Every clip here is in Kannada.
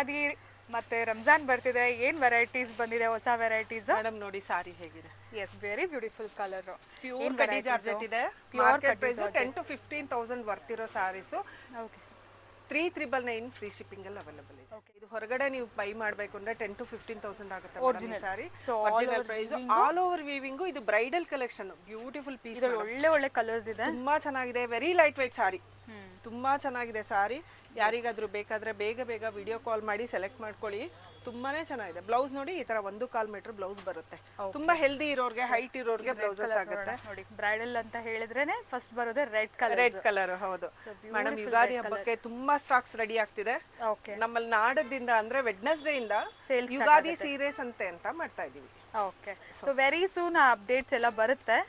ಅದಿ ಮತ್ತೆ ರಂಜಾನ್ ಬರ್ತಿದೆ, ಏನ್ ವೆರೈಟೀಸ್ ಬಂದಿದೆ, ಹೊಸ ವೆರೈಟೀಸ್? ಮೇಡಮ್ ನೋಡಿ ಸಾರಿ ಹೇಗಿದೆ. Yes, very beautiful colour. Pure khaddi georgette ಇದೆ. ಮಾರ್ಕೆಟ್ ಪ್ರೈಸ್ 10 to 15,000 ವರ್ತ್ ಇರೋ ಸಾರೀಸ್. ಓಕೆ, 3,999 ಫ್ರೀ ಶಿಪ್ಪಿಂಗ್ ಅಲ್ಲಿ ಅವೈಲೇಬಲ್ ಇದೆ. ಇದು ಹೊರಗಡೆ ನೀವು ಬೈ ಮಾಡಬೇಕು ಅಂದ್ರೆ 10 to 15,000 ಆಗುತ್ತೆ Original. Sari. So, original price, all over weaving. ಇದು ಬ್ರೈಡಲ್ ಕಲೆಕ್ಷನ್, ಬ್ಯೂಟಿಫುಲ್ ಪೀಸ್. ಇದ್ರಲ್ಲಿ ಒಳ್ಳೆ ಒಳ್ಳೆ ಕಲರ್ಸ್ ಇದೆ, ತುಂಬಾ ಚೆನ್ನಾಗಿದೆ. ವೆರಿ ಲೈಟ್ weight ಸಾರಿ, ತುಂಬಾ ಚೆನ್ನಾಗಿದೆ ಸಾರಿ. ಯಾರಿಗಾದ್ರೂ ಬೇಕಾದ್ರೆ ಬೇಗ ಬೇಗ ವಿಡಿಯೋ ಕಾಲ್ ಮಾಡಿ ಸೆಲೆಕ್ಟ್ ಮಾಡ್ಕೊಳ್ಳಿ. ತುಂಬಾನೇ ಚೆನ್ನಾಗಿದೆ. ಬ್ಲೌಸ್ ನೋಡಿ, ಈ ತರ 1.25 ಮೀಟರ್ ಬ್ಲೌಸ್ ಬರುತ್ತೆ. ತುಂಬಾ ಹೆಲ್ದಿ ಇರೋರ್ಗೆ, ಹೈಟ್ ಇರೋರ್ಗೆ ಬ್ಲೌಸಸ್ ಆಗುತ್ತೆ. ನೋಡಿ, ಬ್ರೈಡಲ್ ಅಂತ ಹೇಳಿದ್ರೇನೆ ಫಸ್ಟ್ ಬರೋದೇ ರೆಡ್ ಕಲರ್. ರೆಡ್ ಕಲರ್, ಹೌದು ಮೇಡಮ್. ಯುಗಾದಿ ಹಬ್ಬಕ್ಕೆ ತುಂಬಾ ಸ್ಟಾಕ್ಸ್ ರೆಡಿ ಆಗ್ತಿದೆ. ಓಕೆ, ನಮ್ಮಲ್ಲಿ ನಾಡದಿಂದ ಅಂದ್ರೆ ವೆಡ್ನೆಸ್ಡೇ ಇಂದ ಯುಗಾದಿ ಸೀರೆಸ್ ಅಂತ ಮಾಡ್ತಾ ಇದೀವಿ. Okay, so very soon updates ಎಲ್ಲ ಬರುತ್ತೆ.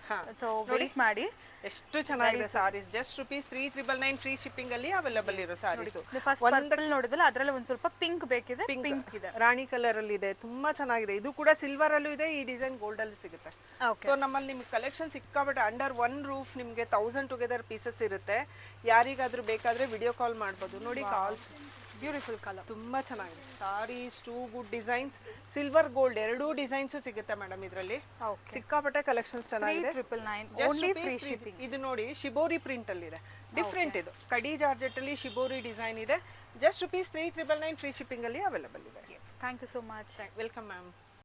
ಸೊ ವೇಟ್ ಮಾಡಿ. ಎಷ್ಟು ಚೆನ್ನಾಗಿದೆ ಸಾರೀಸ್. ಜಸ್ಟ್ ₹3,999 ಫ್ರೀ ಶಿಪ್ಪಿಂಗ್ ಅಲ್ಲಿ ಅವೈಲೇಬಲ್ ಇರೋ ಸಾರೀಸ್. ಫಸ್ಟ್ ಪರ್ಪಲ್ ನೋಡಿದ್ರಲ್ಲ, ಅದರಲ್ಲಿ ಒಂದ್ ಸ್ವಲ್ಪ ಪಿಂಕ್ ಬೇಕಿದೆ. ಪಿಂಕ್ ಇದೆ, ರಾಣಿ ಕಲರ್ ಅಲ್ಲಿ ಇದೆ, ತುಂಬಾ ಚೆನ್ನಾಗಿದೆ. ಇದು ಕೂಡ ಸಿಲ್ವರ್ ಅಲ್ಲೂ ಇದೆ, ಈ ಡಿಸೈನ್ ಗೋಲ್ಡ್ ಅಲ್ಲಿ ಸಿಗುತ್ತೆ. ಸೊ ನಮ್ಮಲ್ಲಿ ನಿಮ್ಗೆ ಕಲೆಕ್ಷನ್ ಸಿಕ್ಕಾಬಿಟ್ಟೆ. ಅಂಡರ್ ಒನ್ ರೂಫ್ ನಿಮ್ಗೆ 1000 ಟುಗೆದರ್ ಪೀಸಸ್ ಇರುತ್ತೆ. ಯಾರಿಗಾದ್ರೂ ಬೇಕಾದ್ರೆ ವಿಡಿಯೋ ಕಾಲ್ ಮಾಡ್ಬೋದು. ನೋಡಿ, ಕಾಲ್ಸ್ ಬ್ಯೂಟಿಫುಲ್ ಕಲರ್, ತುಂಬಾ ಚೆನ್ನಾಗಿದೆ. Sarees too good designs. Silver gold ಎರಡೂ ಡಿಸೈನ್ಸ್ ಸಿಗುತ್ತೆ ಮೇಡಮ್ ಇದರಲ್ಲಿ. ಸಿಕ್ಕಾಪಟ್ಟೆ ಕಲೆಕ್ಷನ್ಸ್ ಚೆನ್ನಾಗಿದೆ. 3,999 ಓನ್ಲಿ ಫ್ರೀ ಶಿಪ್ಪಿಂಗ್. ಇದು ನೋಡಿ, ಶಿಬೋರಿ ಪ್ರಿಂಟ್ ಅಲ್ಲಿ ಇದೆ, ಡಿಫ್ರೆಂಟ್. ಇದು ಕಡಿ ಜಾರ್ಜೆಟ್ ಅಲ್ಲಿ ಶಿಬೋರಿ ಡಿಸೈನ್ ಇದೆ. ಜಸ್ಟ್ ₹3,999 ಫ್ರೀ ಶಿಪ್ಪಿಂಗ್ ಅಲ್ಲಿ ಅವೈಲೇಬಲ್ ಇದೆ. Thank you so much. Welcome ma'am.